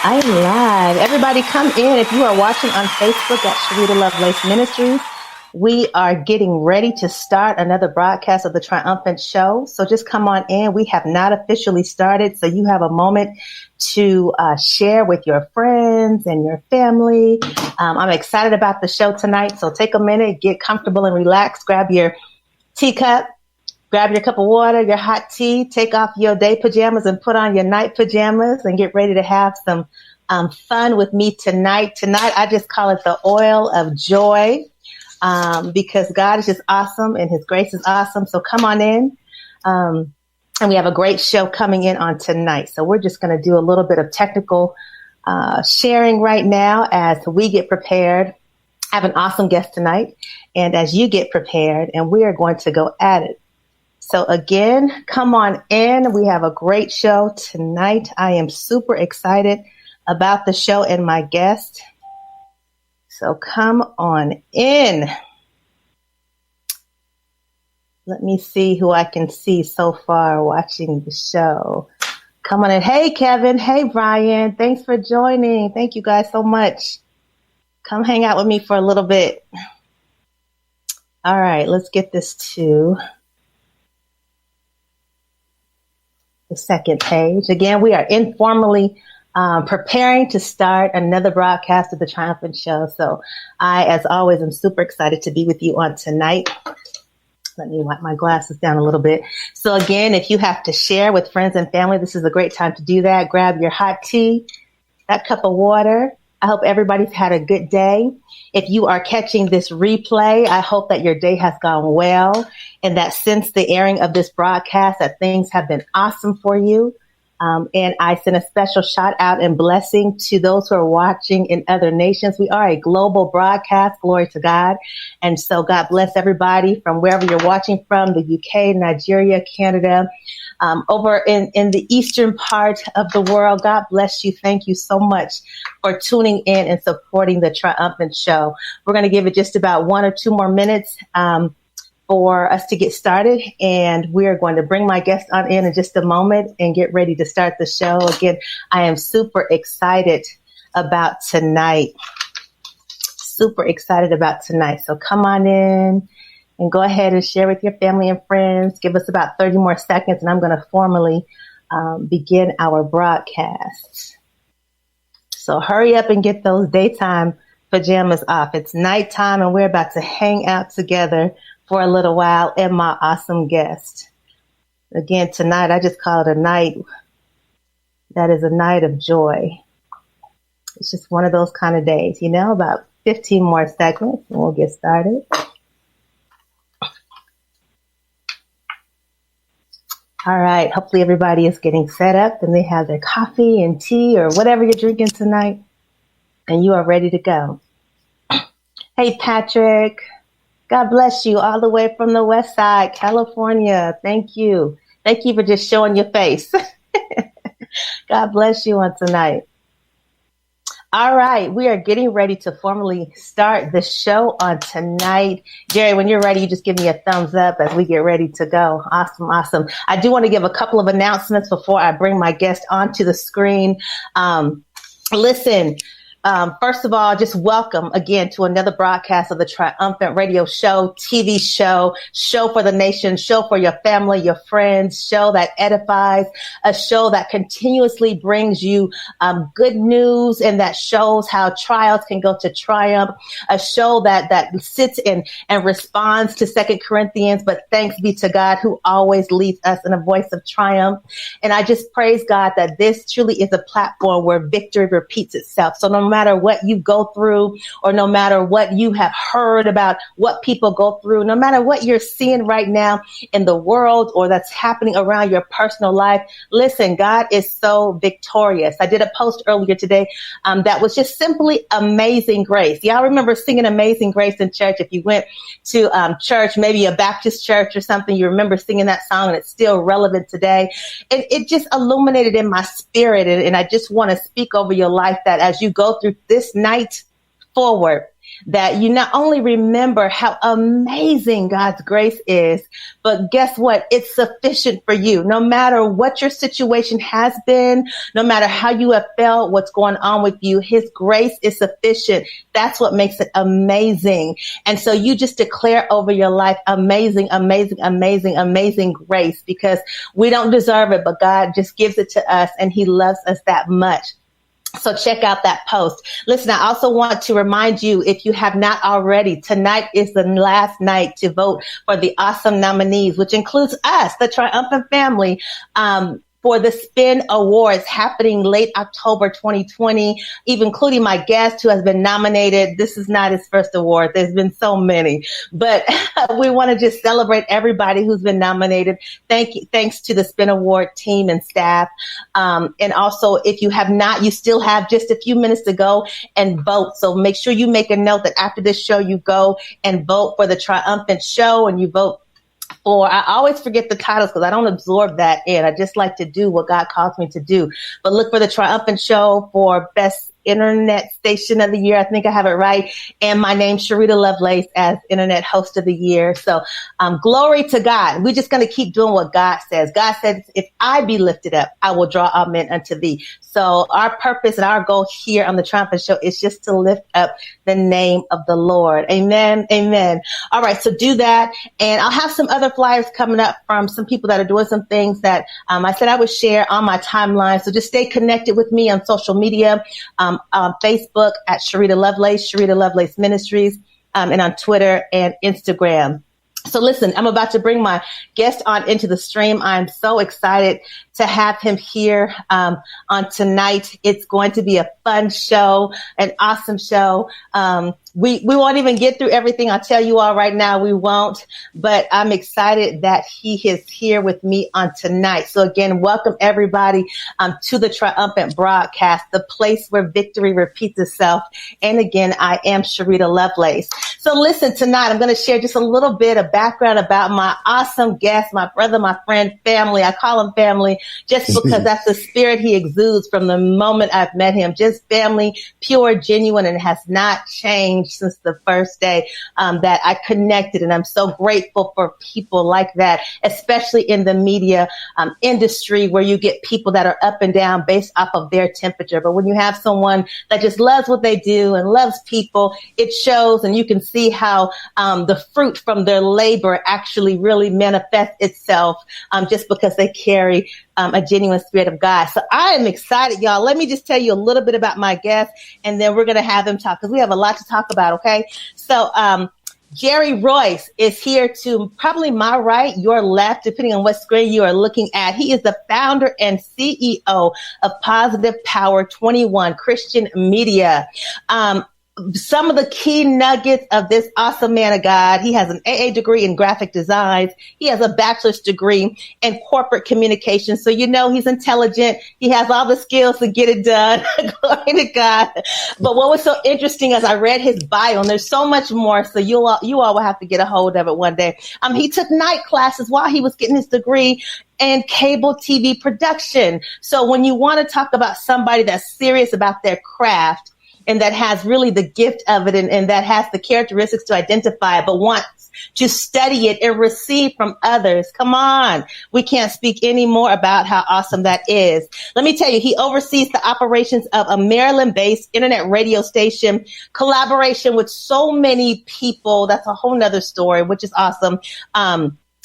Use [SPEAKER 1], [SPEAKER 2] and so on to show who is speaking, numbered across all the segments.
[SPEAKER 1] I am live. Everybody come in. If you are watching on Facebook at Sherida Lovelace Ministries, we are getting ready to start another broadcast of the Triumphant show. So just come on in. We have not officially started, so you have a moment to share with your friends and your family. I'm excited about the show tonight, so take a minute, get comfortable and relax. Grab your teacup. Grab your cup of water, your hot tea, take off your day pajamas and put on your night pajamas and get ready to have some fun with me tonight. Tonight, I just call it the oil of joy because God is just awesome and his grace is awesome. So come on in. And we have a great show coming in on tonight. So we're just going to do a little bit of technical sharing right now as we get prepared. I have an awesome guest tonight. And as you get prepared, and we are going to go at it. So again, come on in. We have a great show tonight. I am super excited about the show and my guest. So come on in. Let me see who I can see so far watching the show. Come on in. Hey, Kevin. Hey, Brian. Thanks for joining. Thank you guys so much. Come hang out with me for a little bit. All right, let's get this to the second page. Again, we are informally preparing to start another broadcast of the Triumphant show. So I, as always, am super excited to be with you on tonight. Let me wipe my glasses down a little bit. So again, if you have to share with friends and family, this is a great time to do that. Grab your hot tea, that cup of water. I hope everybody's had a good day. If you are catching this replay, I hope that your day has gone well and that since the airing of this broadcast that things have been awesome for you. And I send a special shout out and blessing to those who are watching in other nations. We are a global broadcast, glory to God. And so God bless everybody from wherever you're watching from, the UK, Nigeria, Canada, over in the eastern part of the world. God bless you. Thank you so much for tuning in and supporting the Triumphant show. We're going to give it just about 1 or 2 more minutes for us to get started. And we are going to bring my guest on in just a moment and get ready to start the show. Again, I am super excited about tonight. Super excited about tonight. So come on in and go ahead and share with your family and friends. Give us about 30 more seconds and I'm going to formally begin our broadcast. So hurry up and get those daytime pajamas off. It's nighttime and we're about to hang out together for a little while and my awesome guest. Again, tonight, I just call it a night that is a night of joy. It's just one of those kind of days, about 15 more seconds and we'll get started. All right. Hopefully everybody is getting set up and they have their coffee and tea or whatever you're drinking tonight and you are ready to go. Hey, Patrick. God bless you all the way from the West Side, California. Thank you. Thank you for just showing your face. God bless you on tonight. All right. We are getting ready to formally start the show on tonight. Jerry, when you're ready, you just give me a thumbs up as we get ready to go. Awesome. Awesome. I do want to give a couple of announcements before I bring my guest onto the screen. Listen. First of all, just welcome again to another broadcast of the Triumphant radio show, TV show, show for the nation, show for your family, your friends, show that edifies, a show that continuously brings you good news and that shows how trials can go to triumph, a show that sits in and responds to 2 Corinthians, but thanks be to God who always leads us in a voice of triumph. And I just praise God that this truly is a platform where victory repeats itself. So no matter what you go through or no matter what you have heard about what people go through, no matter what you're seeing right now in the world or that's happening around your personal life, listen, God is so victorious. I did a post earlier today that was just simply Amazing Grace. Y'all remember singing Amazing Grace in church? If you went to church, maybe a Baptist church or something, you remember singing that song and it's still relevant today. It just illuminated in my spirit. And I just want to speak over your life that as you go through this night forward, that you not only remember how amazing God's grace is, but guess what? It's sufficient for you. No matter what your situation has been, no matter how you have felt, what's going on with you, his grace is sufficient. That's what makes it amazing. And so you just declare over your life, amazing, amazing, amazing, amazing grace, because we don't deserve it, but God just gives it to us and he loves us that much. So check out that post. Listen, I also want to remind you, if you have not already, tonight is the last night to vote for the awesome nominees, which includes us, the Triumphant family, for the Spin Awards happening late October 2020, even including my guest who has been nominated. This is not his first award. There's been so many, but we want to just celebrate everybody who's been nominated. Thanks to the Spin Award team and staff. And also, if you have not, you still have just a few minutes to go and vote. So make sure you make a note that after this show, you go and vote for the Triumphant show, and you vote for, I always forget the titles because I don't absorb that in. I just like to do what God calls me to do. But look for the Triumphant show for Best Internet Station of the Year. I think I have it right. And my name's Sherida Lovelace as Internet Host of the Year. So glory to God. We're just going to keep doing what God says. God says, if I be lifted up, I will draw all men unto thee. So our purpose and our goal here on the Triumphant Show is just to lift up the name of the Lord. Amen. Amen. All right. So do that. And I'll have some other flyers coming up from some people that are doing some things that I said I would share on my timeline. So just stay connected with me on social media. On Facebook at Sherida Lovelace Ministries, and on Twitter and Instagram. So listen, I'm about to bring my guest on into the stream. I'm so excited to have him here on tonight. It's going to be a fun show, an awesome show. We won't even get through everything. I'll tell you all right now, we won't, but I'm excited that he is here with me on tonight. So again, welcome everybody to the Triumphant broadcast, the place where victory repeats itself. And again, I am Sherida Lovelace. So listen, tonight I'm going to share just a little bit of background about my awesome guest, my brother, my friend, family. I call him family just because that's the spirit he exudes from the moment I've met him. Just family, pure, genuine, and has not changed since the first day that I connected. And I'm so grateful for people like that, especially in the media industry, where you get people that are up and down based off of their temperature. But when you have someone that just loves what they do and loves people, it shows, and you can see how the fruit from their labor actually really manifests itself just because they carry a genuine spirit of God. So I am excited, y'all. Let me just tell you a little bit about my guest, and then we're going to have him talk because we have a lot to talk about. Okay. So, Jerry Royce is here to probably my right, your left, depending on what screen you are looking at. He is the founder and CEO of Positive Power 21 Christian Media. Some of the key nuggets of this awesome man of God. He has an AA degree in graphic designs. He has a bachelor's degree in corporate communications. So, you know, he's intelligent. He has all the skills to get it done. Glory to God. But what was so interesting as I read his bio, and there's so much more, so you all will have to get a hold of it one day. He took night classes while he was getting his degree and cable TV production. So when you want to talk about somebody that's serious about their craft, and that has really the gift of it, and that has the characteristics to identify it, but wants to study it and receive from others. Come on. We can't speak any more about how awesome that is. Let me tell you, he oversees the operations of a Maryland-based internet radio station, collaboration with so many people. That's a whole nother story, which is awesome.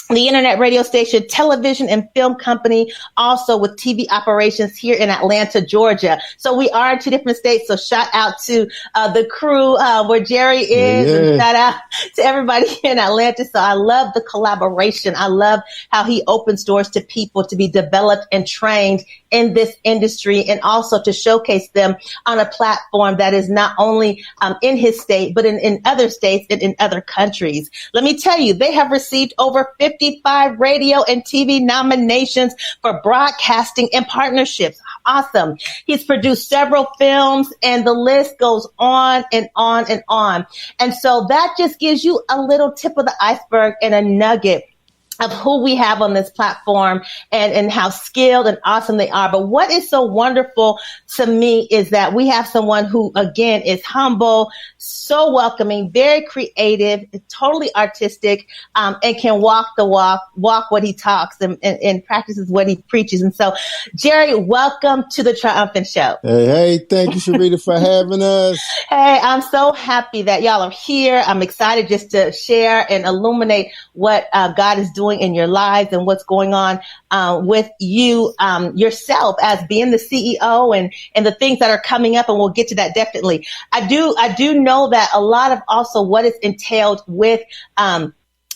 [SPEAKER 1] The internet radio station, television and film company, also with TV operations here in Atlanta, Georgia. So we are in 2 different states. So shout out to the crew where Jerry is, and shout out to everybody here in Atlanta. So I love the collaboration. I love how he opens doors to people to be developed and trained in this industry, and also to showcase them on a platform that is not only in his state, but in other states and in other countries. Let me tell you, they have received over 55 radio and TV nominations for broadcasting and partnerships. Awesome. He's produced several films, and the list goes on and on and on. And so that just gives you a little tip of the iceberg and a nugget of who we have on this platform and how skilled and awesome they are. But what is so wonderful to me is that we have someone who, again, is humble, so welcoming, very creative, totally artistic, and can walk the walk what he talks and practices what he preaches. And so, Jerry, welcome to the Triumphant Show.
[SPEAKER 2] Hey, thank you, Sherida, for having us.
[SPEAKER 1] Hey, I'm so happy that y'all are here. I'm excited just to share and illuminate what God is doing in your lives and what's going on with you yourself as being the CEO and the things that are coming up. And we'll get to that definitely. I do know that a lot of also what is entailed with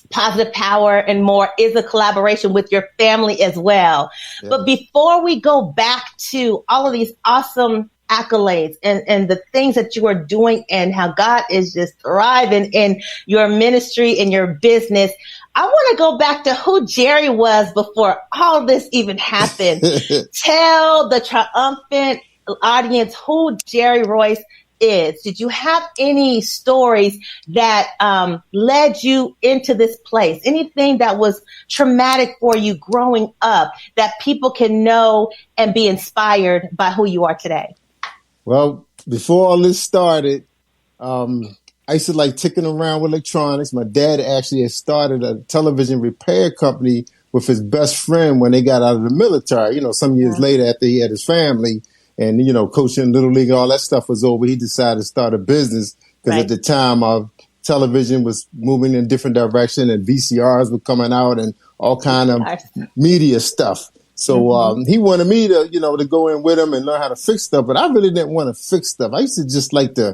[SPEAKER 1] Positive Power and more is a collaboration with your family as well. Yeah. But before we go back to all of these awesome accolades and the things that you are doing and how God is just thriving in your ministry and your business, I want to go back to who Jerry was before all this even happened. Tell the Triumphant audience who Jerry Royce is. Did you have any stories that led you into this place? Anything that was traumatic for you growing up that people can know and be inspired by who you are today?
[SPEAKER 2] Well, before all this started, I used to like ticking around with electronics. My dad actually had started a television repair company with his best friend when they got out of the military. You know, some years later after he had his family and, you know, coaching Little League, all that stuff was over. He decided to start a business because at the time television was moving in a different direction and VCRs were coming out and all kind of media stuff. So he wanted me to, you know, to go in with him and learn how to fix stuff. But I really didn't want to fix stuff. I used to just like to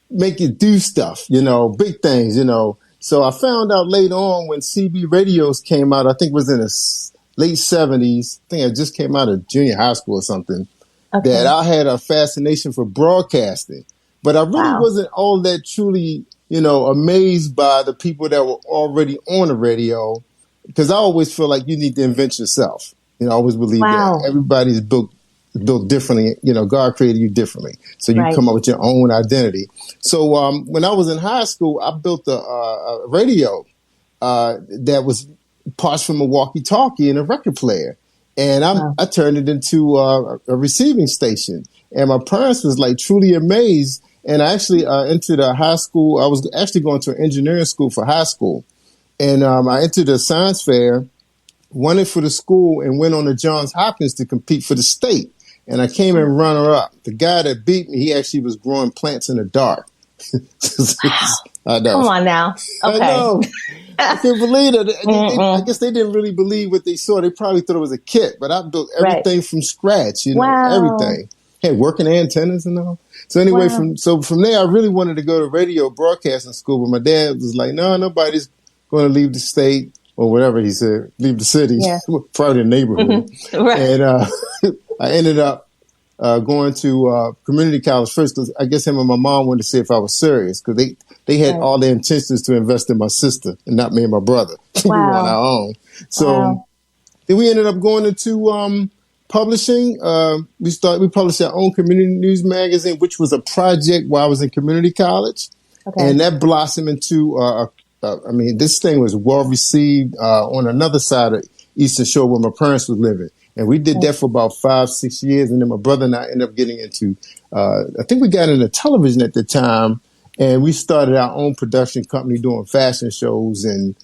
[SPEAKER 2] make it do stuff, you know, big things, you know. So I found out later on when CB radios came out, I think it was in the late 70s. I think I just came out of junior high school or something, that I had a fascination for broadcasting. But I really wasn't all that truly, you know, amazed by the people that were already on the radio, because I always feel like you need to invent yourself. You know, I always believe that everybody's built differently. You know, God created you differently. So you come up with your own identity. So when I was in high school, I built a radio that was parts from a walkie-talkie and a record player. And I turned it into a receiving station. And my parents was like truly amazed. And I actually entered a high school. I was actually going to an engineering school for high school. And I entered a science fair, won it for the school, and went on to Johns Hopkins to compete for the state. And I came in runner up. The guy that beat me, he actually was growing plants in the dark. I know.
[SPEAKER 1] Come on now. Okay.
[SPEAKER 2] I know. I can't believe it. I guess they didn't really believe what they saw. They probably thought it was a kit, but I built everything from scratch, you know, everything. Had working antennas and all. So anyway, from there, I really wanted to go to radio broadcasting school, but my dad was like, no, nobody's going to leave the state or whatever he said, leave the city, probably the neighborhood. And I ended up going to community college first because I guess him and my mom wanted to see if I was serious because they had all their intentions to invest in my sister and not me and my brother. We were on our own. So then we ended up going into publishing. We published our own community news magazine, which was a project while I was in community college. And that blossomed into I mean, this thing was well received on another side of Eastern Shore where my parents were living. And we did that for about 5-6 years. And then my brother and I ended up getting into, I think we got into television at the time. And we started our own production company doing fashion shows and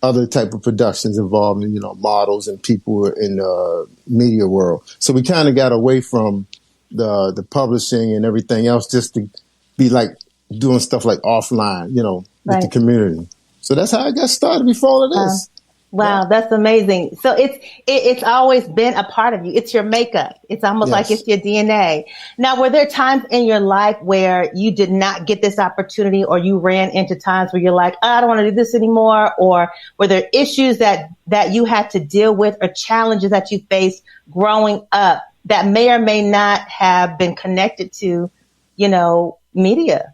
[SPEAKER 2] other type of productions involving, you know, models and people in the media world. So we kind of got away from the publishing and everything else just to be like doing stuff like offline, you know, with the community. So that's how I got started before all of this.
[SPEAKER 1] Wow, that's amazing. So it's always been a part of you. It's your makeup. It's almost like it's your DNA. Now, were there times in your life where you did not get this opportunity or you ran into times where you're like, I don't want to do this anymore? Or were there issues that you had to deal with or challenges that you faced growing up that may or may not have been connected to, you know, media?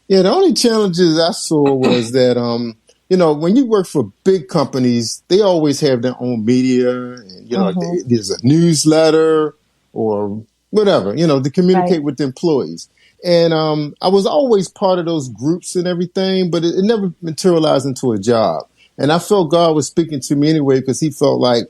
[SPEAKER 2] Yeah, the only challenges I saw was that, you know, when you work for big companies, they always have their own media. And, you know, there's a newsletter or whatever, you know, to communicate with the employees. And I was always part of those groups and everything, but it never materialized into a job. And I felt God was speaking to me anyway, because he felt like,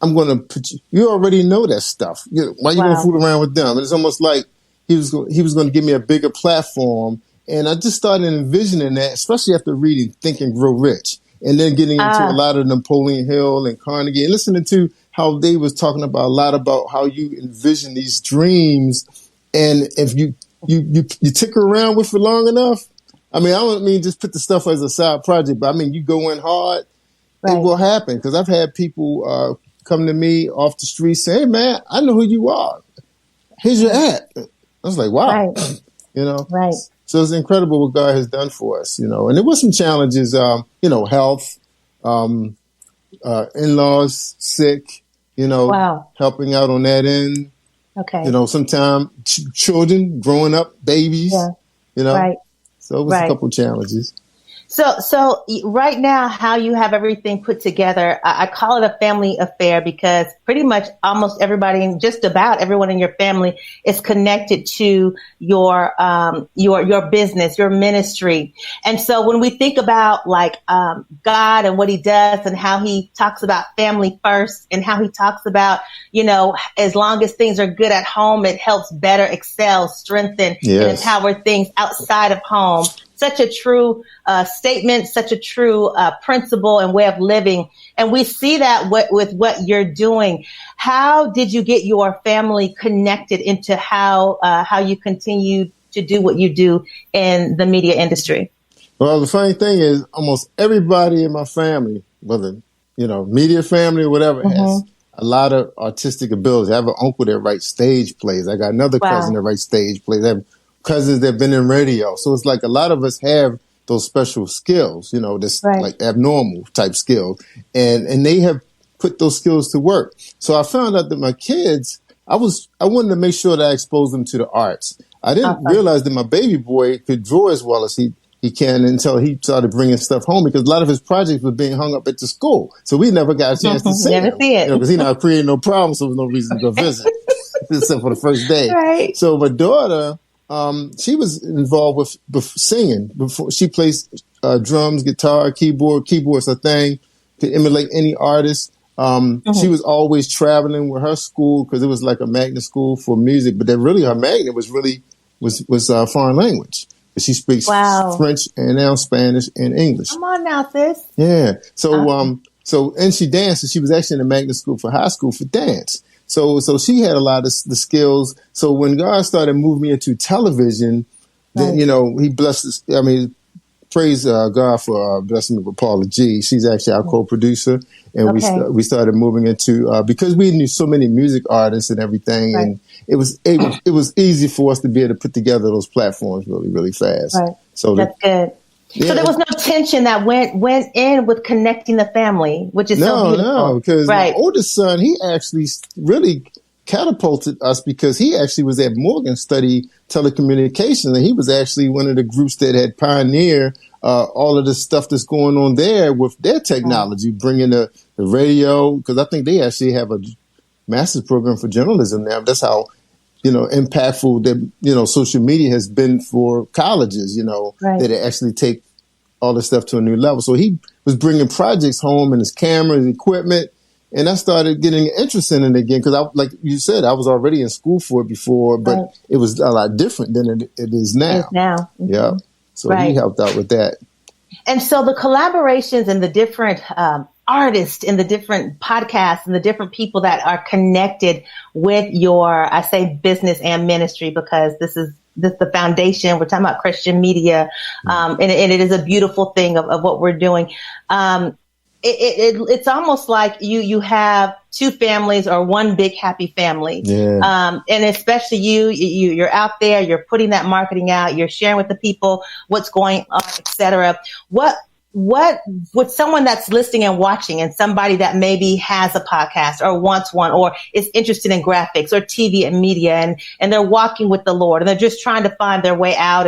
[SPEAKER 2] I'm going to put you already know that stuff. Why are you going to fool around with them? And it's almost like he was going to give me a bigger platform. And I just started envisioning that, especially after reading Think and Grow Rich, and then getting into a lot of Napoleon Hill and Carnegie, and listening to how they was talking about a lot about how you envision these dreams. And if you tick around with it long enough, I mean, I don't mean just put the stuff as a side project, but I mean, you go in hard, it will happen. Because I've had people come to me off the street say, "Hey, man, I know who you are. Here's your app." I was like, wow,
[SPEAKER 1] Right.
[SPEAKER 2] So it's incredible what God has done for us, and there were some challenges, health, in-laws sick, helping out on that end.
[SPEAKER 1] Okay.
[SPEAKER 2] Sometimes children growing up, babies,
[SPEAKER 1] Right.
[SPEAKER 2] So it was a couple challenges.
[SPEAKER 1] So right now, how you have everything put together, I call it a family affair, because pretty much almost everybody, and just about everyone in your family, is connected to your business, your ministry. And so when we think about God and what he does, and how he talks about family first, and how he talks about, as long as things are good at home, it helps better excel, strengthen, and empower things outside of home. Such a true statement, such a true principle and way of living. And we see that with what you're doing. How did you get your family connected into how you continue to do what you do in the media industry?
[SPEAKER 2] Well, the funny thing is, almost everybody in my family, whether, media family or whatever, has a lot of artistic ability. I have an uncle that writes stage plays. I got another cousin that writes stage plays. I have cousins that have been in radio. So it's like a lot of us have those special skills, this like abnormal type skills. And they have put those skills to work. So I found out that my kids, I wanted to make sure that I exposed them to the arts. I didn't realize that my baby boy could draw as well as he can until he started bringing stuff home, because a lot of his projects were being hung up at the school. So we never got a chance to see him. Because he's not creating no problems, so there's no reason to go visit, except for the first day.
[SPEAKER 1] Right.
[SPEAKER 2] So my daughter, she was involved with singing. Before she plays drums, guitar, keyboard's her thing, to emulate any artist. She was always traveling with her school, because it was like a magnet school for music. But then really her magnet was foreign language. She speaks French and now Spanish and English.
[SPEAKER 1] Come on now, sis.
[SPEAKER 2] Yeah. So and she danced. And she was actually in the magnet school for high school for dance. So she had a lot of the skills. So when God started moving me into television, then, he blessed us. I mean, praise God for blessing me with Paula G. She's actually our co-producer. And we started moving into, because we knew so many music artists and everything. And it was easy for us to be able to put together those platforms really, really fast. Right. So
[SPEAKER 1] that's good. Yeah. So there was no tension that went in with connecting the family, which is so beautiful.
[SPEAKER 2] No, because my oldest son, he actually really catapulted us, because he actually was at Morgan studying telecommunications, and he was actually one of the groups that had pioneered all of the stuff that's going on there with their technology, bringing the radio, because I think they actually have a master's program for journalism now. That's how impactful that, social media has been for colleges, that they actually take all this stuff to a new level. So he was bringing projects home and his cameras, equipment, and I started getting interested in it again, because like you said, I was already in school for it before, but it was a lot different than it is now.
[SPEAKER 1] It is now. Mm-hmm.
[SPEAKER 2] Yeah. So he helped out with that.
[SPEAKER 1] And so the collaborations and the different artists and the different podcasts and the different people that are connected with your, I say business and ministry, because this is the foundation. We're talking about Christian media. And it is a beautiful thing of what we're doing. It's almost like you have two families or one big happy family. Yeah. And especially you're out there, you're putting that marketing out, you're sharing with the people what's going on, et cetera. What would someone that's listening and watching, and somebody that maybe has a podcast or wants one, or is interested in graphics or TV and media, and they're walking with the Lord and they're just trying to find their way out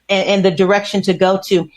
[SPEAKER 1] and the direction to go to,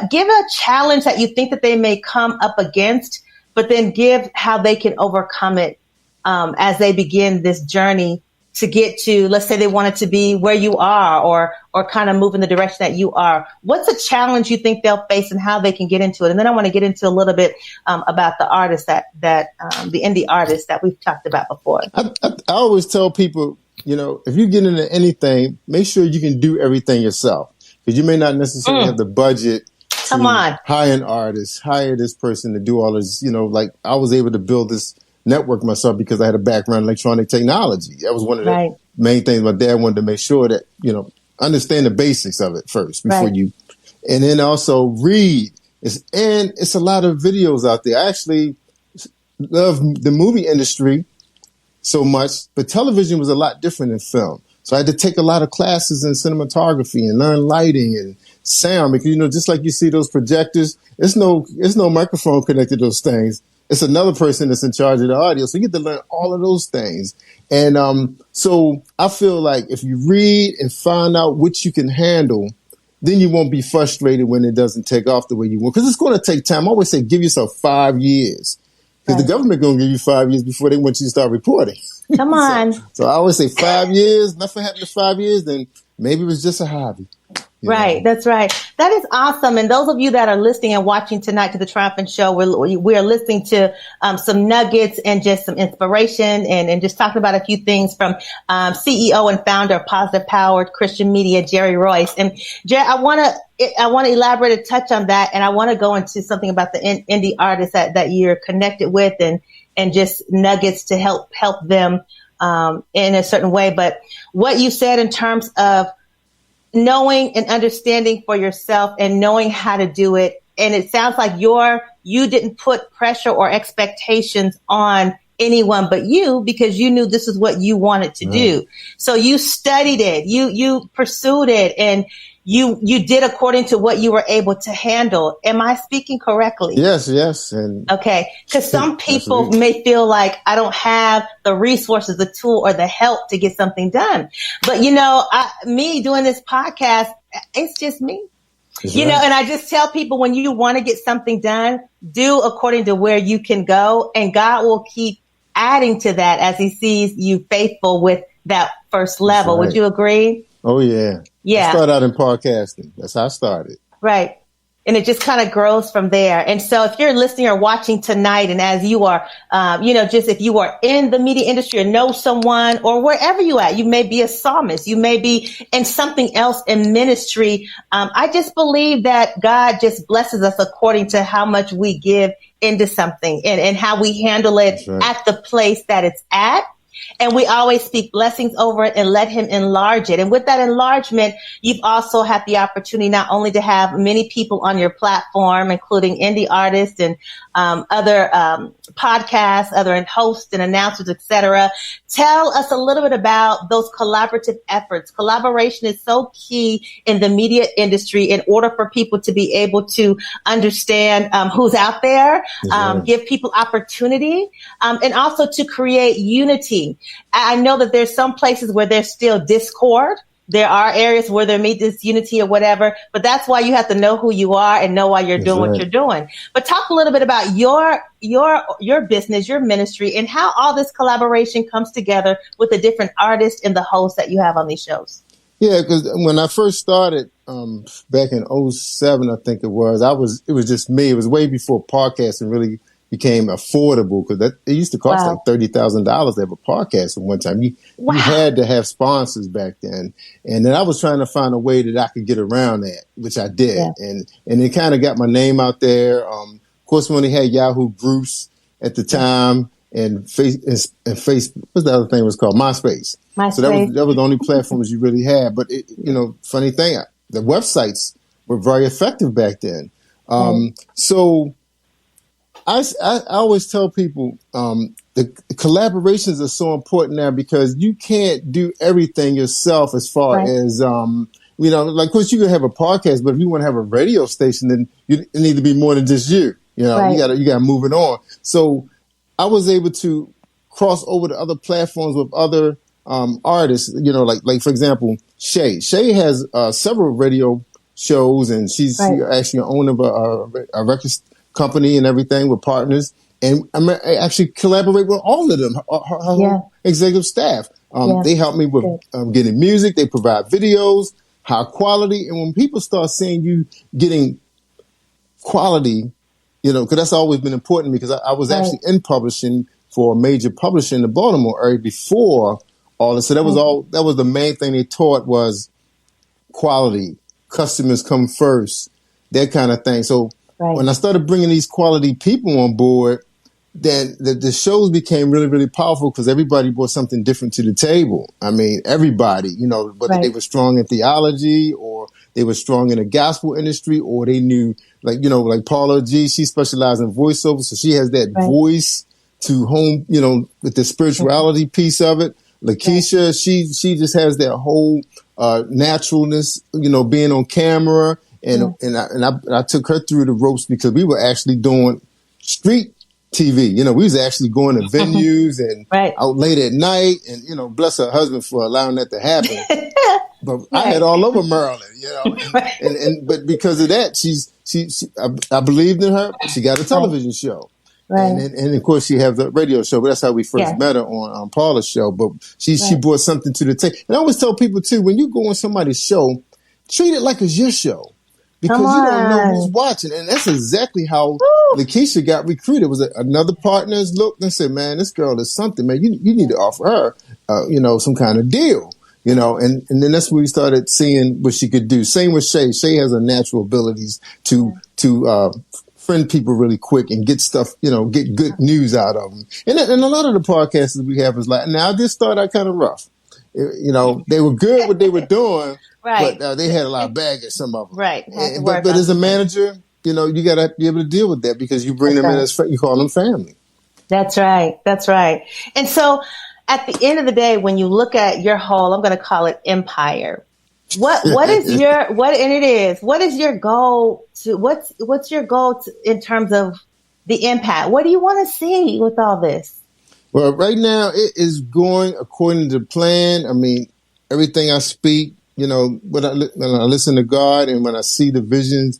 [SPEAKER 1] give a challenge that you think that they may come up against, but then give how they can overcome it as they begin this journey to get to, let's say they wanted to be where you are or kind of move in the direction that you are, what's a challenge you think they'll face and how they can get into it? And then I want to get into a little bit about the artists that the indie artists that we've talked about before.
[SPEAKER 2] I always tell people, if you get into anything, make sure you can do everything yourself, because you may not necessarily have the budget to hire an artist, hire this person to do all this, like I was able to build this network myself because I had a background in electronic technology. That was one of the main things my dad wanted to make sure that, understand the basics of it first before you, and then also read. It's a lot of videos out there. I actually love the movie industry so much, but television was a lot different than film. So I had to take a lot of classes in cinematography and learn lighting and sound, because, just like you see those projectors, it's no microphone connected to those things. It's another person that's in charge of the audio. So you get to learn all of those things. And so I feel like if you read and find out what you can handle, then you won't be frustrated when it doesn't take off the way you want. Because it's going to take time. I always say give yourself 5 years. Because the government going to give you 5 years before they want you to start reporting.
[SPEAKER 1] Come on.
[SPEAKER 2] So I always say 5 years. Nothing happened in 5 years. Then maybe it was just a hobby.
[SPEAKER 1] Right. That's right. That is awesome. And those of you that are listening and watching tonight to the Triumphant Show, we're listening to some nuggets and just some inspiration and just talking about a few things from CEO and founder of Positive Powered Christian Media, Jerry Royce. And Jerry, I want to elaborate and touch on that. And I want to go into something about the indie artists that you're connected with and just nuggets to help them in a certain way. But what you said in terms of knowing and understanding for yourself and knowing how to do it. And it sounds like you didn't put pressure or expectations on anyone but you, because you knew this is what you wanted to do. So you studied it, you pursued it, and you did according to what you were able to handle. Am I speaking correctly?
[SPEAKER 2] Yes. And
[SPEAKER 1] okay. Because some people may feel like I don't have the resources, the tool, or the help to get something done. But me doing this podcast, it's just me. And I just tell people, when you want to get something done, do according to where you can go, and God will keep adding to that as he sees you faithful with that first level. Would you agree?
[SPEAKER 2] Oh, yeah.
[SPEAKER 1] Yeah.
[SPEAKER 2] I started out in podcasting. That's how I started.
[SPEAKER 1] Right. And it just kind of grows from there. And so if you're listening or watching tonight, and as you are, just if you are in the media industry or know someone or wherever you at, you may be a psalmist, you may be in something else in ministry. I just believe that God just blesses us according to how much we give into something and how we handle it at the place that it's at. And we always speak blessings over it and let him enlarge it. And with that enlargement, you've also had the opportunity not only to have many people on your platform, including indie artists and other podcasts, other hosts and announcers, etc. Tell us a little bit about those collaborative efforts. Collaboration is so key in the media industry in order for people to be able to understand who's out there, give people opportunity, and also to create unity. I know that there's some places where there's still discord. There are areas where there may be disunity or whatever, but that's why you have to know who you are and know why you're doing what you're doing. But talk a little bit about your business, your ministry, and how all this collaboration comes together with the different artists and the hosts that you have on these shows.
[SPEAKER 2] Yeah, because when I first started back in 2007, I think it was just me. It was way before podcasting really became affordable, because it used to cost like $30,000 to have a podcast at one time. You had to have sponsors back then. And then I was trying to find a way that I could get around that, which I did. Yeah. And it kind of got my name out there. Of course, we only had Yahoo Groups at the time, and Facebook, what's the other thing was called? MySpace. So that was the only platforms you really had. But funny thing, the websites were very effective back then. So I always tell people the collaborations are so important now, because you can't do everything yourself as far as, like, of course you can have a podcast, but if you want to have a radio station, then it need to be more than just you. You got to move it on. So I was able to cross over to other platforms with other artists, like for example, Shay. Shay has several radio shows, and she's actually an owner of a record company and everything, with partners, and I actually collaborate with all of them, her whole executive staff. They help me with getting music. They provide videos, high quality. And when people start seeing you getting quality, because that's always been important to me, because I was actually in publishing for a major publisher in the Baltimore area before all this. So that was the main thing they taught was quality, customers come first, that kind of thing. So when I started bringing these quality people on board, then the shows became really, really powerful because everybody brought something different to the table. I mean, everybody, whether they were strong in theology or they were strong in the gospel industry, or they knew, like Paula G, she specialized in voiceover. So she has that voice to home, with the spirituality piece of it. Lakeisha, she just has that whole naturalness, being on camera. And I took her through the ropes because we were actually doing street TV. We was actually going to venues and out late at night, and bless her husband for allowing that to happen. But I had all over Maryland, but because of that, I believed in her. She got a television show. And of course she has a radio show, but that's how we first met her on Paula's show. But she brought something to the table. And I always tell people too, when you go on somebody's show, treat it like it's your show. Because you don't know who's watching. And that's exactly how Lakeisha got recruited. It was another partner's look and said, man, this girl is something, man. You need to offer her, some kind of deal, and then that's when we started seeing what she could do. Same with Shay. Shay has a natural abilities to friend people really quick and get stuff, get good news out of them. And a lot of the podcasts that we have is like, now this started out kind of rough. They were good what they were doing. But they had a lot of baggage, some of them. But as a manager, you got to be able to deal with that because you bring them in as you call them family.
[SPEAKER 1] That's right. And so at the end of the day, when you look at your whole, I'm going to call it empire. What is your goal to, what's your goal in terms of the impact? What do you want to see with all this?
[SPEAKER 2] Well, right now it is going according to plan. I mean, everything I speak, when I listen to God and when I see the visions,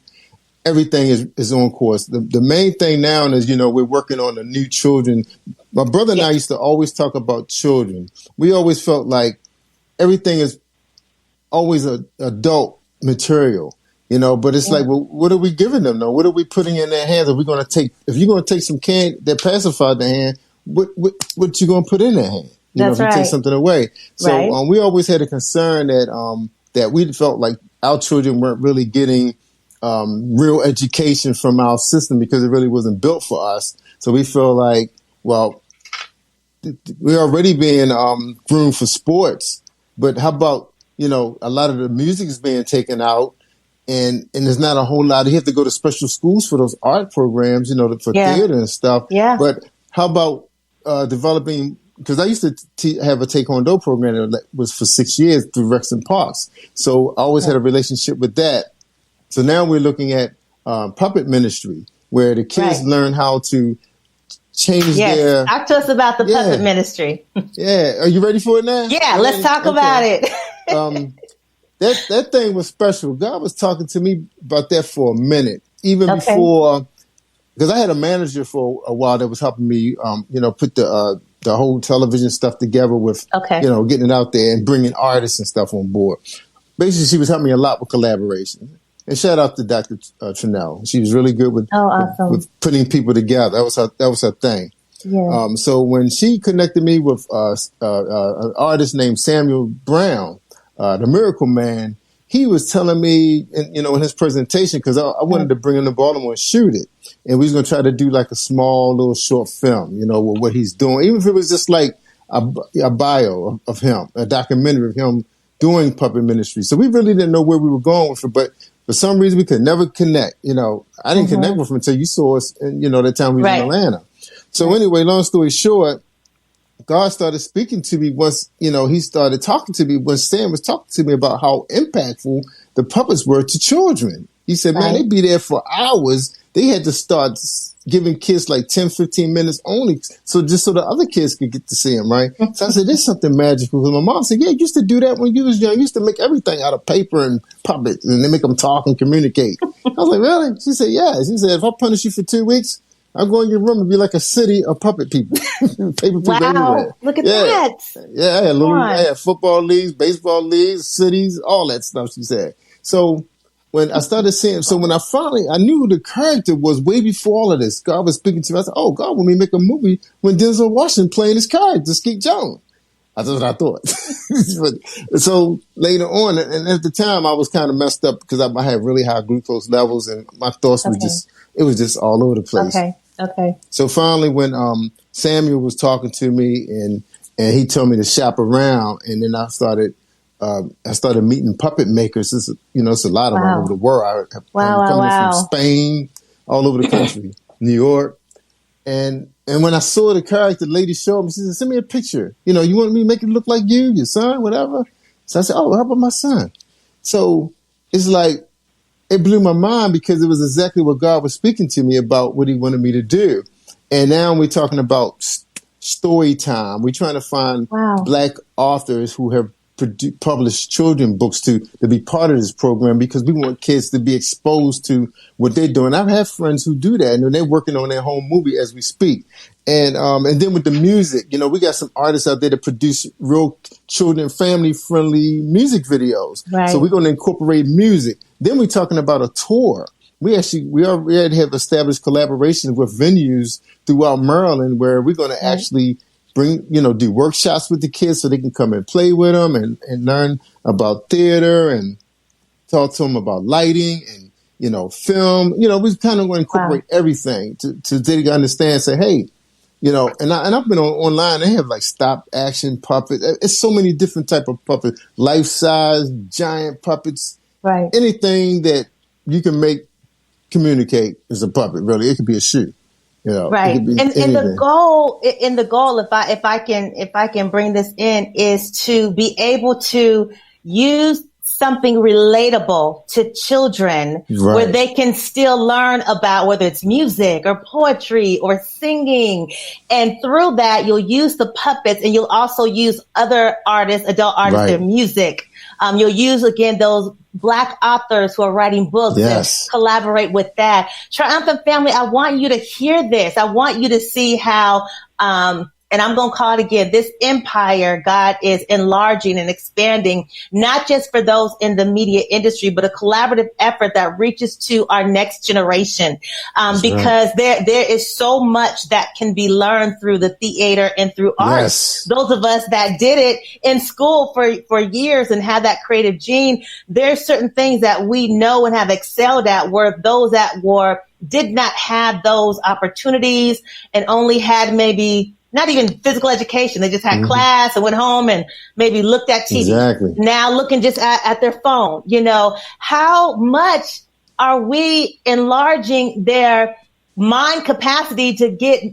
[SPEAKER 2] everything is on course. The main thing now is, we're working on the new children. My brother and I used to always talk about children. We always felt like everything is always adult material, but it's like, well, what are we giving them though? What are we putting in their hands? If you're going to take some can that pacified their hand, what you going to put in their hand? If you take something away. So we always had a concern that we felt like our children weren't really getting real education from our system because it really wasn't built for us. So we feel like, well, we're already being groomed for sports, but how about, a lot of the music is being taken out and there's not a whole lot. You have to go to special schools for those art programs, for theater and stuff. Yeah. But how about developing, because I used to have a Taekwondo program that was for 6 years through Rex and Parks. So I always had a relationship with that. So now we're looking at puppet ministry, where the kids learn how to change their...
[SPEAKER 1] Talk to us about the puppet ministry.
[SPEAKER 2] Are you ready for it now?
[SPEAKER 1] Yeah, let's talk about it.
[SPEAKER 2] That thing was special. God was talking to me about that for a minute, even before... Because I had a manager for a while that was helping me, put the whole television stuff together with, getting it out there and bringing artists and stuff on board. Basically, she was helping me a lot with collaboration. And shout out to Dr. Trinell. She was really good with putting people together. That was her thing. Yeah. So when she connected me with an artist named Samuel Brown, the Miracle Man, he was telling me, in his presentation, because I wanted to bring him to Baltimore and shoot it. And we was going to try to do like a small little short film, with what he's doing. Even if it was just like a bio of him, a documentary of him doing puppet ministry. So we really didn't know where we were going with it, but for some reason we could never connect. I didn't connect with him until you saw us, that time we was in Atlanta. So anyway, long story short, God started speaking to me once, he started talking to me when Sam was talking to me about how impactful the puppets were to children. He said, man, they'd be there for hours. They had to start giving kids like 10, 15 minutes only. So just so the other kids could get to see them, right? So I said, there's something magical. Because my mom said, yeah, you used to do that when you was young. You used to make everything out of paper and puppets and they make them talk and communicate. I was like, really? She said, yeah. She said, if I punish you for 2 weeks, I'll go in your room and be like a city of puppet people. Paper people everywhere.
[SPEAKER 1] Wow. Look at that.
[SPEAKER 2] Yeah, I had football leagues, baseball leagues, cities, all that stuff, she said. So when I started seeing, when I knew who the character was way before all of this. God was speaking to me. I said, oh, God, when we make a movie, when Denzel Washington playing his character, Skeet Jones. That's what I thought. But, so later on, and at the time, I was kind of messed up because I had really high glucose levels, and my thoughts was just all over the place.
[SPEAKER 1] Okay.
[SPEAKER 2] So finally, when Samuel was talking to me, and he told me to shop around, and then I started meeting puppet makers. It's a lot of them all over the world. I'm coming from Spain, all over the country, New York, and when I saw the character, the lady showed me, she said, send me a picture. You want me to make it look like you, your son, whatever? So I said, oh, how about my son? So it's like, it blew my mind because it was exactly what God was speaking to me about what he wanted me to do. And now we're talking about story time. We're trying to find Black authors who have published children books to be part of this program because we want kids to be exposed to what they're doing. I've had friends who do that, and they're working on their home movie as we speak. And then with the music, we got some artists out there that produce real children, family-friendly music videos. Right. So we're going to incorporate music. Then we're talking about a tour. We already have established collaborations with venues throughout Maryland where we're going to actually bring, do workshops with the kids so they can come and play with them and learn about theater and talk to them about lighting and, film. We kind of want to incorporate everything to they can understand, say, hey, and I've been online. They have like stop action puppets. It's so many different type of puppets, life size, giant puppets, right? Anything that you can make communicate is a puppet. Really, it could be a shoe.
[SPEAKER 1] Right. And the goal, if I can bring this in, is to be able to use something relatable to children where they can still learn about whether it's music or poetry or singing. And through that, you'll use the puppets and you'll also use other artists, adult artists, their music. You'll use, again, those Black authors who are writing books and collaborate with that. Triumphant family, I want you to hear this. I want you to see how, and I'm going to call it again, this empire God is enlarging and expanding, not just for those in the media industry, but a collaborative effort that reaches to our next generation. Because there is so much that can be learned through the theater and through art. Those of us that did it in school for years and had that creative gene, there's certain things that we know and have excelled at where those that did not have those opportunities and only had maybe not even physical education. They just had class and went home and maybe looked at TV. Exactly. Now looking just at their phone. How much are we enlarging their mind capacity to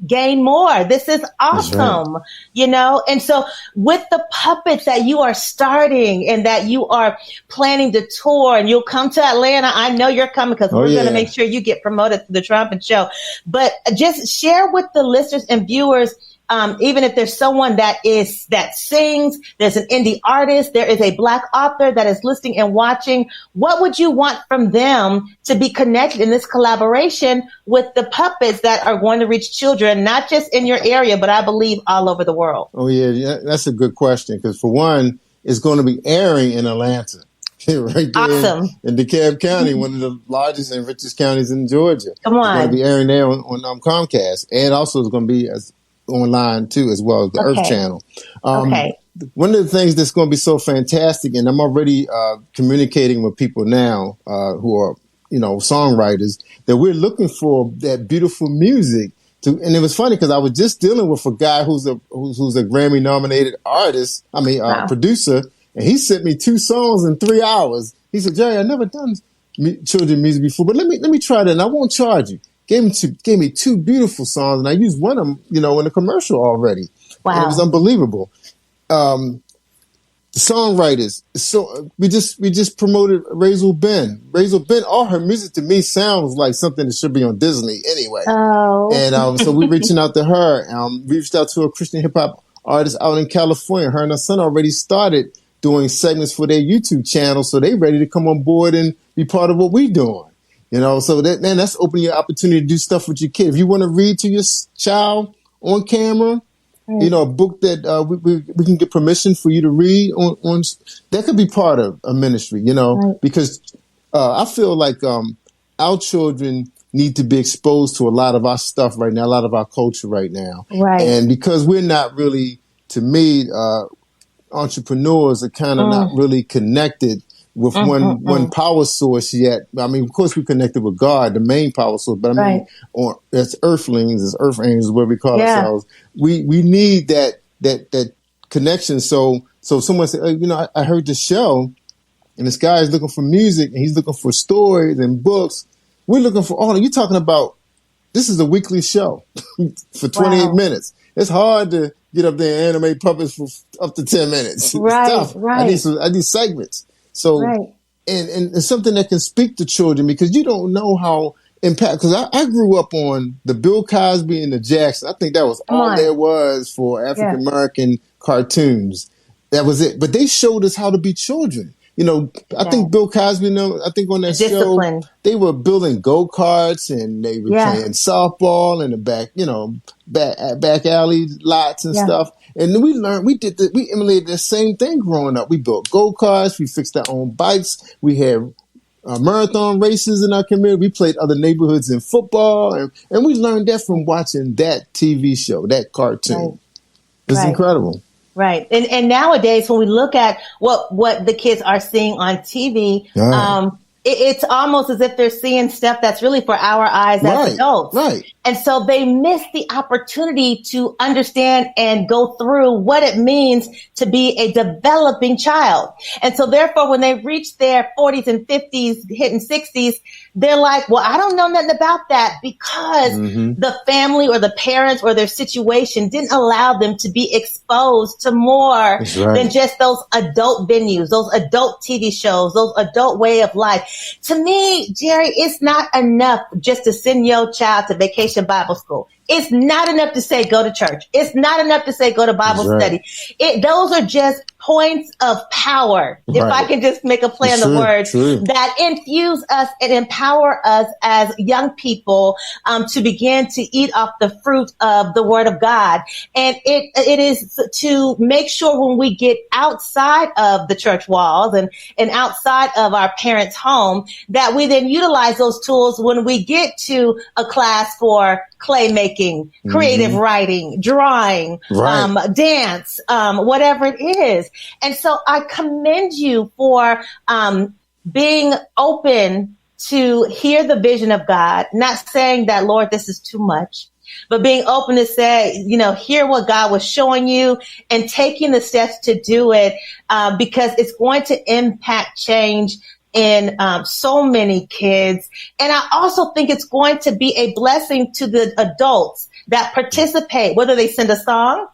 [SPEAKER 1] gain more? This is awesome, And so with the puppets that you are starting and that you are planning to tour, and you'll come to Atlanta. I know you're coming because we're going to make sure you get promoted to the Triumphant Show. But just share with the listeners and viewers, even if there's someone that sings, there's an indie artist, there is a Black author that is listening and watching, what would you want from them to be connected in this collaboration with the puppets that are going to reach children, not just in your area, but I believe all over the world?
[SPEAKER 2] Oh, yeah, that's a good question. Because for one, it's going to be airing in Atlanta. Right there in DeKalb County, one of the largest and richest counties in Georgia.
[SPEAKER 1] Come on.
[SPEAKER 2] It's going to be airing there on Comcast. And also it's going to be online too, as well as the Earth Channel. One of the things that's going to be so fantastic, and I'm already communicating with people now who are, songwriters, that we're looking for that beautiful music. And it was funny because I was just dealing with a guy who's a Grammy nominated artist. Producer, and he sent me 2 songs in 3 hours. He said, "Jerry, I've never done children music before, but let me try that, and I won't charge you." Gave me 2 beautiful songs, and I used one of them, in a commercial already. Wow. And it was unbelievable. The songwriters. So we just promoted Razel Ben. Razel Ben, all her music to me sounds like something that should be on Disney anyway. Oh. And so we're reaching out to her. We reached out to a Christian hip hop artist out in California. Her and her son already started doing segments for their YouTube channel, so they ready to come on board and be part of what we're doing. So that's opening your opportunity to do stuff with your kid. If you want to read to your child on camera, a book that we can get permission for you to read on that could be part of a ministry, because I feel like our children need to be exposed to a lot of our stuff right now, a lot of our culture right now.
[SPEAKER 1] Right.
[SPEAKER 2] And because we're not really, to me, entrepreneurs are kind of not really connected with one power source yet. I mean, of course, we're connected with God, the main power source, but I mean, as earthlings, as earth angels, what we call ourselves, we need that connection. So someone said, I heard the show, and this guy is looking for music, and he's looking for stories and books. We're looking for all. You're talking about, this is a weekly show for 28 minutes. It's hard to get up there and animate puppets for up to 10 minutes.
[SPEAKER 1] Right,
[SPEAKER 2] it's tough.
[SPEAKER 1] right.
[SPEAKER 2] I need segments. So, and it's something that can speak to children, because you don't know how impact. Because I grew up on the Bill Cosby and the Jackson. I think that was all there was for African American cartoons. That was it. But they showed us how to be children. I think Bill Cosby, I think on that show, they were building go-karts and they were playing softball in the back alley lots and stuff. And we learned, we emulated the same thing growing up. We built go-karts, we fixed our own bikes, we had marathon races in our community, we played other neighborhoods in football, and we learned that from watching that TV show, that cartoon. It's incredible.
[SPEAKER 1] Right. And nowadays, when we look at what the kids are seeing on TV, it's almost as if they're seeing stuff that's really for our eyes as adults.
[SPEAKER 2] Right.
[SPEAKER 1] And so they miss the opportunity to understand and go through what it means to be a developing child. And so therefore, when they reach their 40s and 50s, hitting 60s, they're like, well, I don't know nothing about that, because the family or the parents or their situation didn't allow them to be exposed to more than just those adult venues, those adult TV shows, those adult way of life. To me, Jerry, it's not enough just to send your child to Vacation Bible School. It's not enough to say go to church. It's not enough to say go to Bible study. Those are just points of power, if I can just make a play on the words, that infuse us and empower us as young people to begin to eat off the fruit of the Word of God. And it is to make sure when we get outside of the church walls and outside of our parents' home, that we then utilize those tools when we get to a class for clay making, creative writing, drawing, dance, whatever it is. And so I commend you for being open to hear the vision of God, not saying that, Lord, this is too much, but being open to say, hear what God was showing you and taking the steps to do it, because it's going to impact change in so many kids. And I also think it's going to be a blessing to the adults that participate, whether they send a song,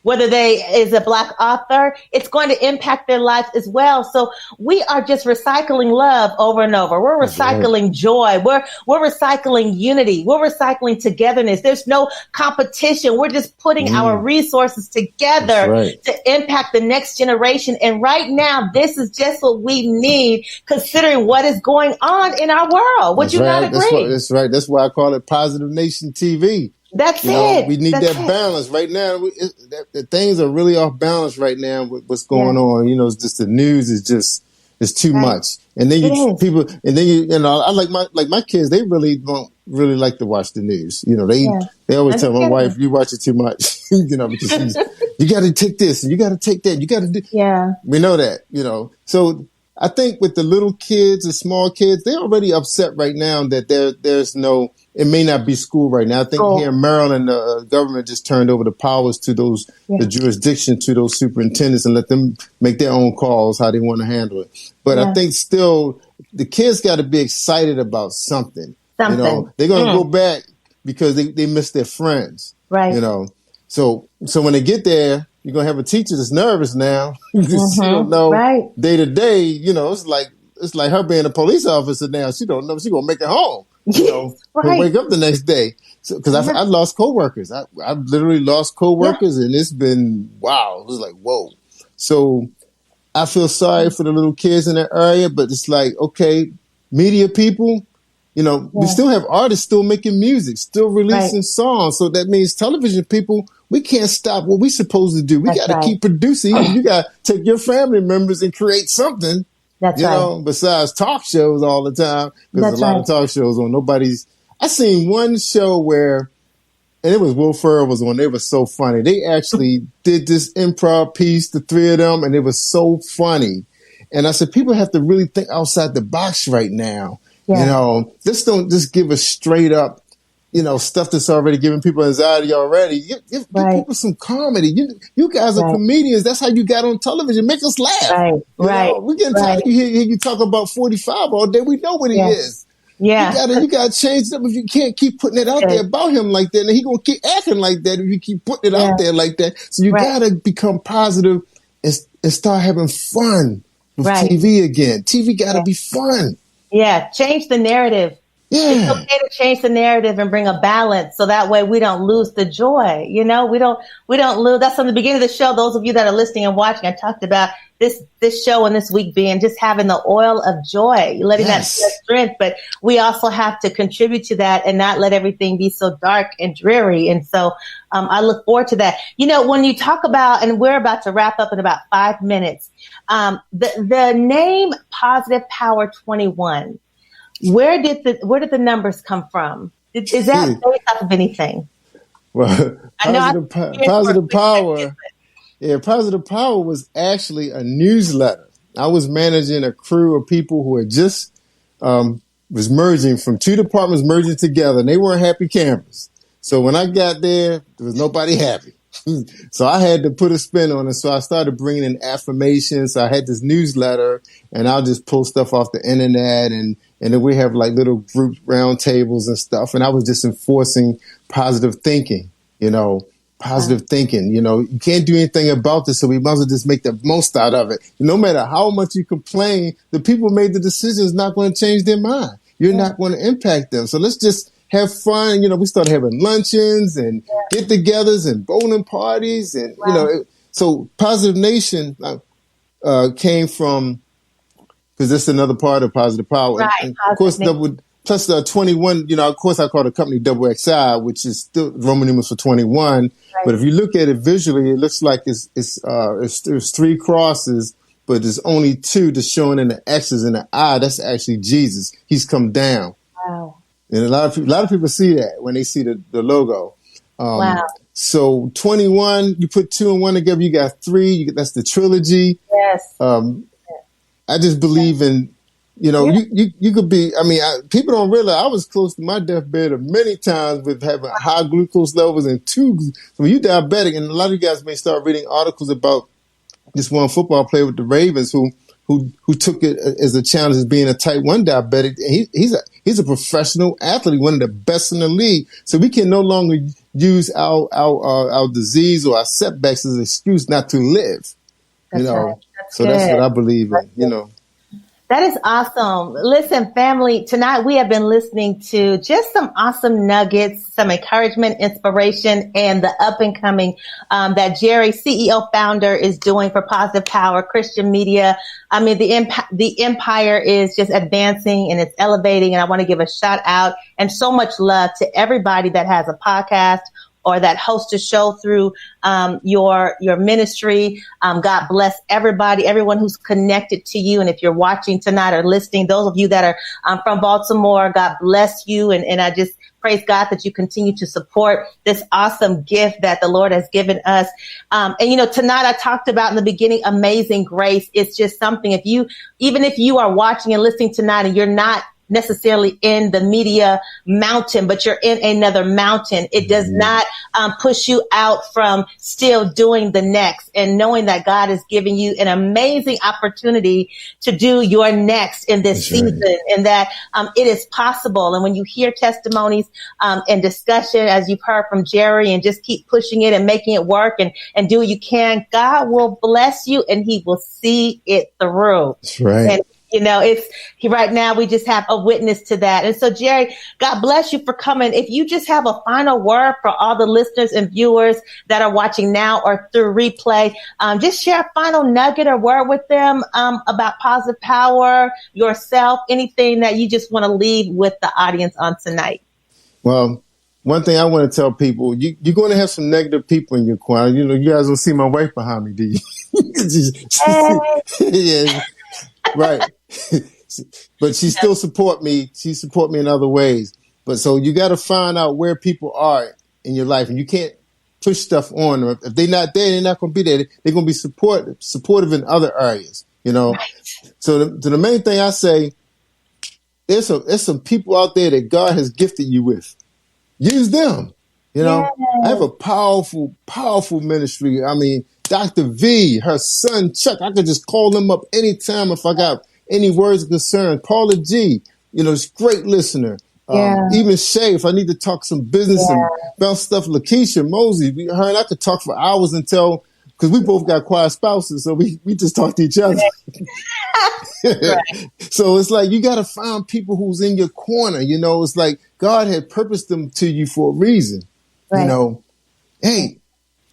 [SPEAKER 1] whether they is a Black author, it's going to impact their lives as well. So we are just recycling love over and over. We're recycling joy. We're recycling unity. We're recycling togetherness. There's no competition. We're just putting our resources together to impact the next generation. And right now, this is just what we need, considering what is going on in our world. Would you not agree?
[SPEAKER 2] That's right. That's why I call it Positive Nation TV.
[SPEAKER 1] That's it.
[SPEAKER 2] We need that balance right now. Things are really off balance right now with what's going on. It's just the news is too much. And then I like my kids. They really don't really like to watch the news. They always tell my wife, "You watch it too much." Because you got to take this and you got to take that. You got to do. Yeah, we know that. So I think with the little kids, the small kids, they're already upset right now that there's no. It may not be school right now. I think here in Maryland, the government just turned over the powers to the jurisdiction to those superintendents and let them make their own calls how they want to handle it. But I think still the kids got to be excited about something. They're going to go back because they miss their friends. Right. So when they get there, you're going to have a teacher that's nervous now. You don't know day to day. It's like her being a police officer now. She don't know if she's going to make it home. Wake up the next day. So, because I've lost coworkers. I've literally lost coworkers, and it's been wow. It was like whoa. So I feel sorry for the little kids in that area, but it's like okay, media people, We still have artists still making music, still releasing songs. So that means television people, we can't stop what we're supposed to do. We got to keep producing. You got to take your family members and create something, besides talk shows all the time. Because a lot of talk shows on I seen one show where, and it was Will Ferrell was on. They were so funny. They actually did this improv piece, the three of them, and it was so funny. And I said, people have to really think outside the box right now. Yeah. Just don't just give us straight up, stuff that's already giving people anxiety already. Give people some comedy. You guys are comedians. That's how you got on television. Make us laugh. Right. We're getting tired of hear you talk about 45 all day. We know what he is. Yeah. You gotta change it up if you can't keep putting it out there about him like that. And he gonna keep acting like that if you keep putting it out there like that. So you gotta become positive and start having fun with TV again. TV gotta be fun.
[SPEAKER 1] Yeah. Change the narrative. Yeah. It's okay to change the narrative and bring a balance so that way we don't lose the joy. We don't lose. That's from the beginning of the show. Those of you that are listening and watching, I talked about this show and this week being just having the oil of joy, letting that strength. But we also have to contribute to that and not let everything be so dark and dreary. And so I look forward to that. When you talk about, and we're about to wrap up in about 5 minutes, the name Positive Power 21. Where did the numbers come from? Is that based off of anything?
[SPEAKER 2] Well, positive power. Yeah, Positive Power was actually a newsletter. I was managing a crew of people who had just was merging from two departments merging together, and they weren't happy campers. So when I got there was nobody happy. So I had to put a spin on it. So I started bringing in affirmations. So I had this newsletter, and I'll just pull stuff off the internet, and then we have like little group round tables and stuff. And I was just enforcing positive thinking, positive thinking. You can't do anything about this, so we might as well just make the most out of it. No matter how much you complain, the people who made the decisions not going to change their mind. You're not going to impact them. So let's just have fun. We started having luncheons and get-togethers and bowling parties, and so Positive Nation came from, because that's another part of Positive Power.
[SPEAKER 1] Right.
[SPEAKER 2] And of course, plus 21. Of course, I call the company Double XI, which is still Roman numerals for 21. Right. But if you look at it visually, it looks like there's three crosses, but there's only two that's showing in the X's and the I. That's actually Jesus. He's come down. Wow. And a lot of people see that when they see the logo. Wow. So 21, you put 2 and 1 together, you got 3. That's the trilogy. Yes. I just believe in, you could be, people don't realize I was close to my deathbed many times with having high glucose levels and so when you're diabetic, and a lot of you guys may start reading articles about this one football player with the Ravens who took it as a challenge as being a type 1 diabetic. And he's a professional athlete, one of the best in the league. So we can no longer use our disease or our setbacks as an excuse not to live.
[SPEAKER 1] That's right.
[SPEAKER 2] That's what I believe in,
[SPEAKER 1] That is awesome. Listen, family, tonight we have been listening to just some awesome nuggets, some encouragement, inspiration, and the up and coming that Jerry, CEO founder, is doing for Positive Power Christian Media. The empire is just advancing and it's elevating. And I want to give a shout out and so much love to everybody that has a podcast or that host a show through your ministry. God bless everybody, everyone who's connected to you. And if you're watching tonight or listening, those of you that are from Baltimore, God bless you. And I just praise God that you continue to support this awesome gift that the Lord has given us. Tonight I talked about in the beginning, Amazing Grace. It's just something, even if you are watching and listening tonight and you're not necessarily in the media mountain, but you're in another mountain, it does not push you out from still doing the next and knowing that God is giving you an amazing opportunity to do your next in this season, and that it is possible. And when you hear testimonies and discussion, as you've heard from Jerry, and just keep pushing it and making it work and do what you can, God will bless you and he will see it through.
[SPEAKER 2] That's right.
[SPEAKER 1] It's right now we just have a witness to that. And so, Jerry, God bless you for coming. If you just have a final word for all the listeners and viewers that are watching now or through replay, just share a final nugget or word with them about positive power, yourself, anything that you just want to leave with the audience on tonight.
[SPEAKER 2] Well, one thing I want to tell people, you're going to have some negative people in your corner. You guys don't see my wife behind me, do you? Yeah, right. But she still support me. She support me in other ways. But so you got to find out where people are in your life, and you can't push stuff on them. If they're not there, they're not going to be there. They're going to be supportive in other areas, Right. So the main thing I say, there's some people out there that God has gifted you with. Use them. I have a powerful, powerful ministry. I mean, Dr. V, her son Chuck, I could just call them up anytime if I got any words of concern. Paula G, she's a great listener. Even Shay, if I need to talk some business and about stuff, Lakeisha, Mosey, her and I could talk for hours until, because we both got quiet spouses, so we just talk to each other. Right. So it's like you got to find people who's in your corner. It's like God had purposed them to you for a reason. Right. Hey,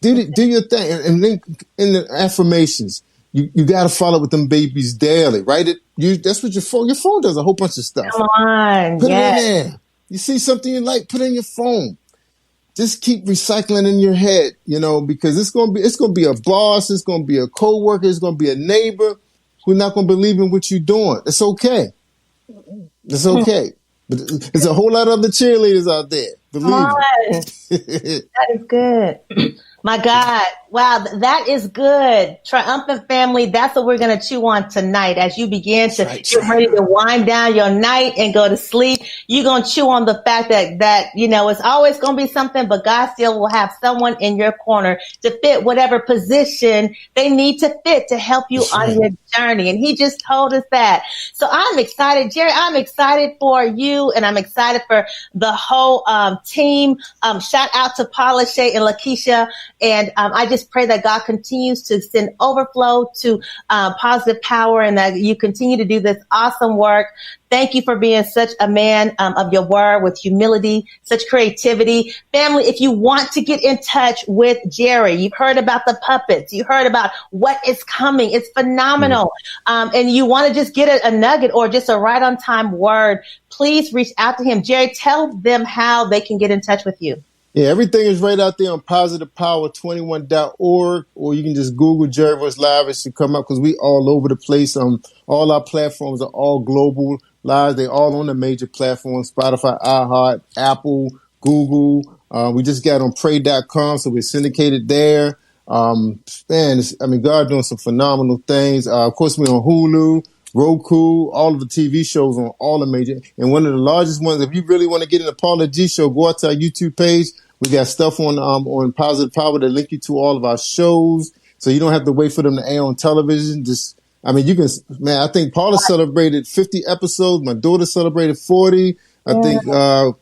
[SPEAKER 2] do your thing. And then in the affirmations, you got to follow with them babies daily, right? That's what your phone does a whole bunch of stuff.
[SPEAKER 1] Come on.
[SPEAKER 2] Put it in there. You see something you like, put it in your phone. Just keep recycling in your head, because it's going to be a boss. It's going to be a coworker. It's going to be a neighbor who's not going to believe in what you're doing. It's okay. It's okay. But there's a whole lot of other cheerleaders out there. Believe me.
[SPEAKER 1] That is good. My God. Wow. That is good. Triumphant family. That's what we're going to chew on tonight. As you begin to get ready to wind down your night and go to sleep, you're going to chew on the fact that, it's always going to be something, but God still will have someone in your corner to fit whatever position they need to fit to help you on your journey. And he just told us that. So I'm excited, Jerry. I'm excited for you, and I'm excited for the whole team. Shout out to Paula, Shay, and Lakeisha. And I just pray that God continues to send overflow to positive power, and that you continue to do this awesome work. Thank you for being such a man of your word, with humility, such creativity. Family, if you want to get in touch with Jerry, you've heard about the puppets, you heard about what is coming. It's phenomenal. And you want to just get a nugget or just a right on time word, please reach out to him. Jerry, tell them how they can get in touch with you.
[SPEAKER 2] Yeah, everything is right out there on positivepower21.org, or you can just Google Jerry Royce Live. It should come up, because we all over the place. All our platforms are all global live. They're all on the major platforms: Spotify, iHeart, Apple, Google. We just got on pray.com, so we're syndicated there. God doing some phenomenal things. Of course, we're on Hulu, Roku, all of the TV shows on all the major. And one of the largest ones, if you really want to get in the Paula G show, go out to our YouTube page. We got stuff on Positive Power that link you to all of our shows, so you don't have to wait for them to air on television. I think Paula celebrated 50 episodes. My daughter celebrated 40. I think a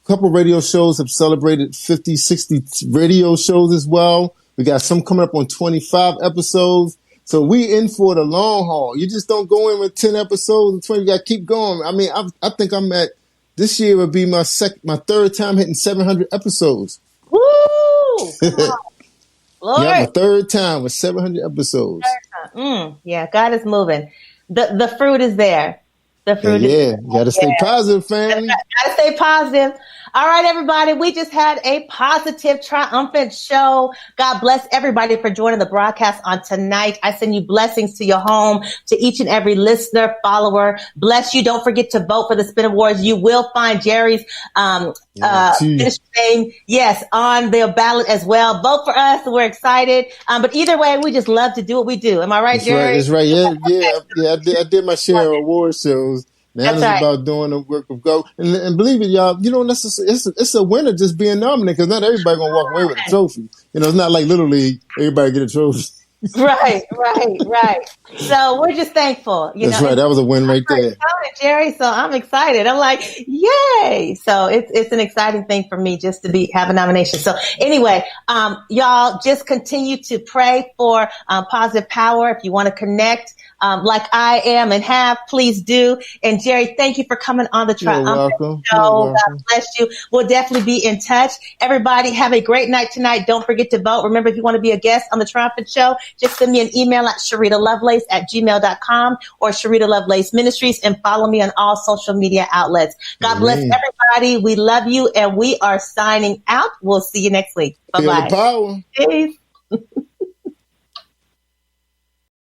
[SPEAKER 2] couple radio shows have celebrated 50, 60 radio shows as well. We got some coming up on 25 episodes. So we in for the long haul. You just don't go in with 10 episodes and 20. You got to keep going. I mean, I think I'm at, this year would be my third time hitting 700 episodes.
[SPEAKER 1] Woo! Lord.
[SPEAKER 2] Yeah, my third time with 700 episodes.
[SPEAKER 1] Yeah, God is moving. The fruit is there. The fruit is
[SPEAKER 2] there. You got to stay positive, family.
[SPEAKER 1] Got to stay positive. All right, everybody. We just had a positive, triumphant show. God bless everybody for joining the broadcast on tonight. I send you blessings to your home, to each and every listener, follower. Bless you. Don't forget to vote for the Spin Awards. You will find Jerry's ministry name, on the ballot as well. Vote for us. We're excited. But either way, we just love to do what we do. Am I right, Jerry?
[SPEAKER 2] That's right. Yeah. I did my share of award shows. Now it's about doing the work of God. And believe it, y'all, it's a winner just being nominated, because not everybody going to walk away with a trophy. It's not like Little League. Everybody get a trophy.
[SPEAKER 1] Right. So we're just thankful.
[SPEAKER 2] That's right. That was a win right there.
[SPEAKER 1] Jerry, so I'm excited. I'm like, yay. So it's an exciting thing for me just to have a nomination. So anyway, y'all just continue to pray for positive power. If you want to connect, like I am and have, please do. And Jerry, thank you for coming on the Triumphant show. God bless you. We'll definitely be in touch. Everybody have a great night tonight. Don't forget to vote. Remember, if you want to be a guest on the Triumphant show, just send me an email at SheridaLovelace@gmail.com or Sherida Lovelace Ministries, and follow me on all social media outlets. God bless everybody. We love you, and we are signing out. We'll see you next week. Bye-bye.
[SPEAKER 2] Feel the power.
[SPEAKER 1] Peace.